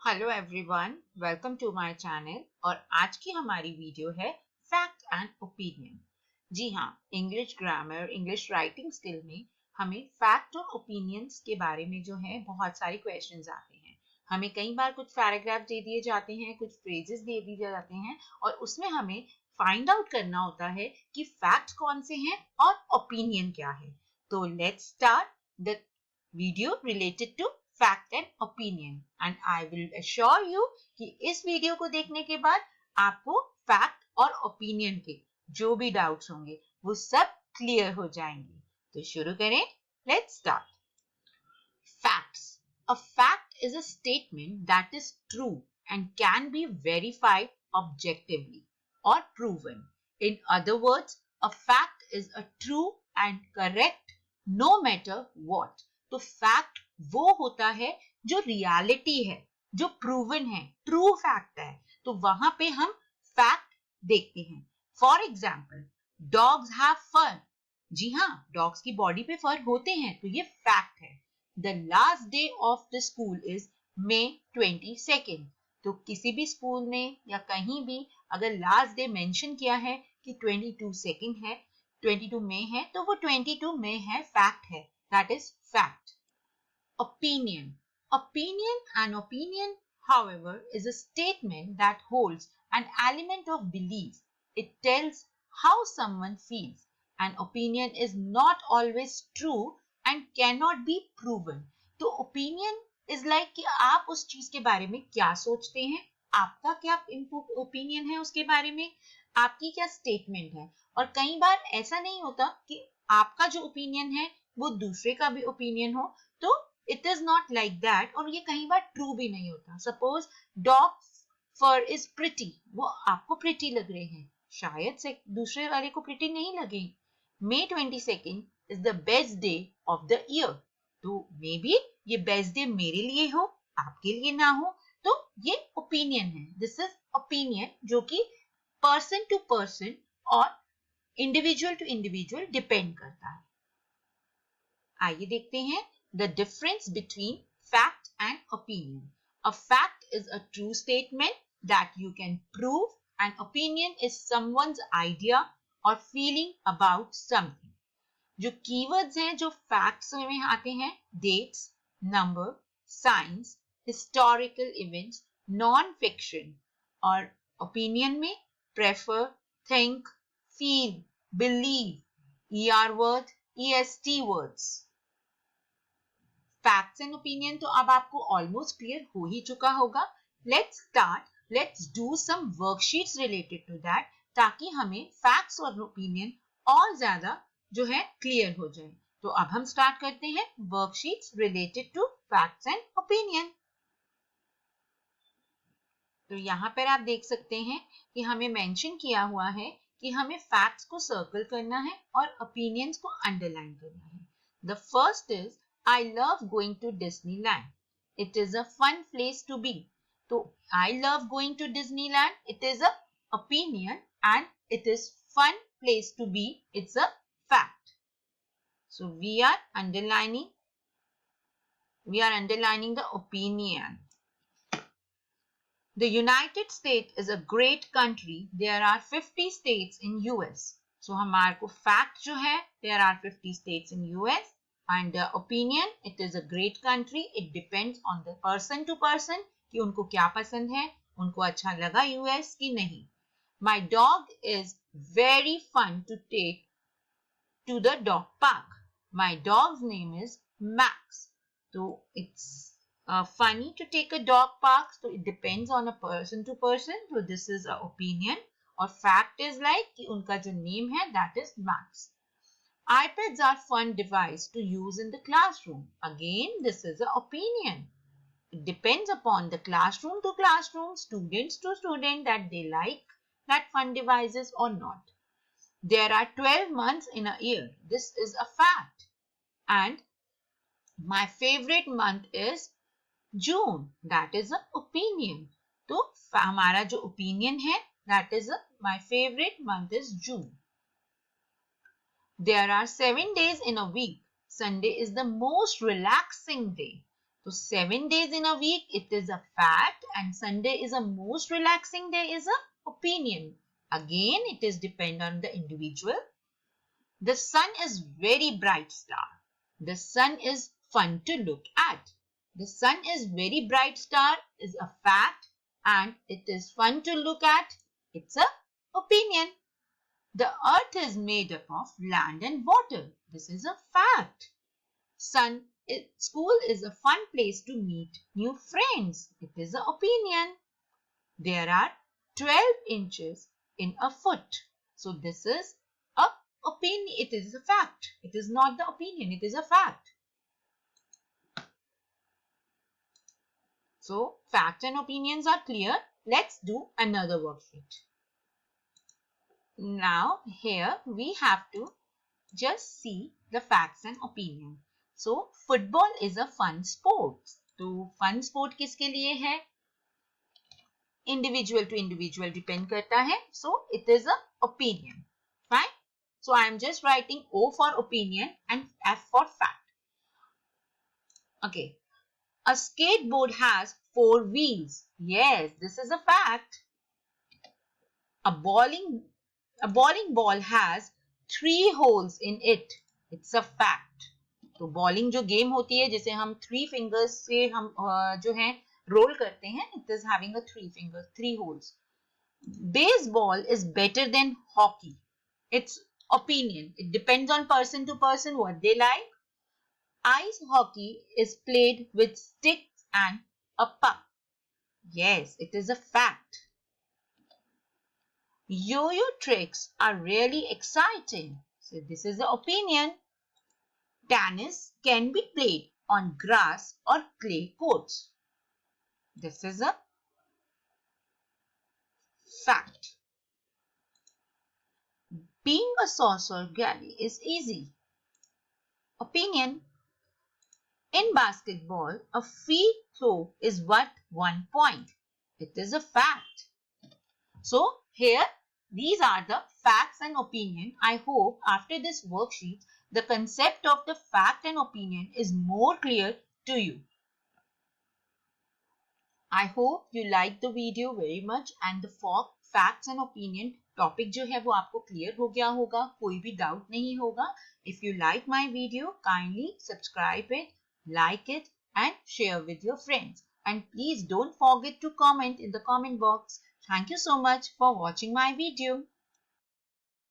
Hello everyone, welcome to my channel. और आज की हमारी वीडियो है फैक्ट एंड ओपिनियन। जी हाँ, English grammar, English writing skill में हमें फैक्ट और ओपिनियंस के बारे में जो है बहुत सारे क्वेश्चंस आते हैं। हमें कई बार कुछ पैराग्राफ दे दिए जाते हैं, कुछ फ्रेजेस दे दिए जाते हैं और उसमें हमें फाइंड आउट करना होता है कि फैक्ट कौन से हैं और ओपिनियन क्या है। तो let's start the video related to fact and opinion and I will assure you कि इस वीडियो को देखने के बाद आपको फैक्ट और ओपिनियन के जो भी डाउट्स होंगे वो सब क्लियर हो जाएंगे। तो शुरू करें, let's start. Facts. A fact is a statement that is true and can be verified objectively or proven. In other words, a fact is a true and correct no matter what. तो fact वो होता है जो reality है, जो proven है, true fact है। तो वहां पे हम फैक्ट देखते हैं। फॉर एग्जाम्पल, डॉग्स हैव फर। जी हाँ, डॉग्स की बॉडी पे फर होते हैं, तो ये फैक्ट है। The last day of the school is May 22nd। तो किसी भी स्कूल में या कहीं भी अगर लास्ट डे मेंशन किया है कि 22 है, 22 मई है, तो वो 22 मई है, फैक्ट है। That is fact. Opinion. An opinion, however, is a statement that holds an element of belief. It tells how someone feels. An opinion is not always true and cannot be proven. तो opinion is like कि आप उस चीज के बारे में क्या सोचते हैं, आपका क्या ओपिनियन है उसके बारे में, आपकी क्या स्टेटमेंट है। और कई बार ऐसा नहीं होता कि आपका जो ओपिनियन है वो दूसरे का भी ओपिनियन हो, तो it is not like that, और ये कई बार ट्रू भी नहीं होता। Suppose dog fur is pretty, वो आपको प्रिटी लग रहे हैं, शायद से दूसरे वाले को प्रिटी नहीं लगे। May 22nd is the best day of the year. तो मे बी ये बेस्ट डे मेरे लिए हो, आपके लिए ना हो। तो ये ओपिनियन है। दिस इज ओपिनियन जो कि पर्सन टू पर्सन और इंडिविजुअल टू इंडिविजुअल डिपेंड करता है। आइए देखते हैं the difference between fact and opinion. A fact is a true statement that you can prove. An opinion is someone's idea or feeling about something. जो keywords हैं जो facts में आते हैं, dates, number, signs, historical events, non-fiction, और opinion में prefer, think, feel, believe, ER word, EST words. Facts and opinion तो अब आपको ऑलमोस्ट क्लियर हो ही चुका होगा। Let's start, let's do some worksheets related to that, ताकि हमें फैक्ट्स और ओपिनियन और ज्यादा जो है क्लियर हो जाए। तो अब हम स्टार्ट करते हैं worksheets related to facts and opinion. तो यहाँ पर आप देख सकते हैं कि हमें मेंशन किया हुआ है कि हमें फैक्ट्स को सर्कल करना है और ओपिनियंस को अंडरलाइन करना है। The first is I love going to Disneyland. It is a fun place to be. So, I love going to Disneyland. It is a opinion and it is fun place to be. It's a fact. So, we are underlining the opinion. The United States is a great country. There are 50 states in US. So, हमारे को fact जो है, there are 50 states in US. And the opinion, it is a great country. It depends on the person to person कि उनको क्या पसंद है, उनको अच्छा लगा US की नहीं। My dog is very fun to take to the dog park. My dog's name is Max. So it's funny to take a dog park. So it depends on a person to person. So this is an opinion. और fact is like कि उनका जो name है, that is Max. iPads are fun device to use in the classroom. Again, this is an opinion. It depends upon the classroom to classroom, students to student that they like that fun devices or not. There are 12 months in a year. This is a fact. And my favorite month is June. That is an opinion. तो हमारा जो opinion है, that is my favorite month is June. There are 7 days in a week. Sunday is the most relaxing day. So 7 days in a week, it is a fact, and Sunday is a most relaxing day is a opinion. Again, it is depend on the individual. The sun is very bright star. The sun is fun to look at. The sun is very bright star is a fact, and it is fun to look at. It's a opinion. The earth is made up of land and water. This is a fact. School is a fun place to meet new friends. It is an opinion. There are 12 inches in a foot. So this is a opinion. It is a fact. It is not the opinion. It is a fact. So facts and opinions are clear. Let's do another worksheet. Now here we have to just see the facts and opinion. So football is a fun sport. तो fun sport किसके लिए है? Individual to individual depend करता है. So it is a opinion. Fine. So I am just writing O for opinion and F for fact. Okay. A skateboard has 4 wheels. Yes, this is a fact. A bowling ball has 3 holes in it. It's a fact. तो bowling जो game होती है जिसे हम 3 fingers से हम जो है रोल करते हैं, it is having a 3 holes. Baseball is better than hockey. It's opinion. It depends on person to person what they like. Ice hockey is played with sticks and a puck. Yes, it is a fact. Yo-yo tricks are really exciting. So this is the opinion. Tennis can be played on grass or clay courts. This is a fact. Being a saucer galley is easy. Opinion. In basketball, a free throw is worth 1 point. It is a fact. So here, these are the facts and opinion. I hope after this worksheet, the concept of the fact and opinion is more clear to you. I hope you like the video very much and the facts and opinion topic जो है वो आपको clear हो गया होगा, कोई भी doubt नहीं होगा. If you like my video, kindly subscribe it, like it and share with your friends. And please don't forget to comment in the comment box. Thank you so much for watching my video.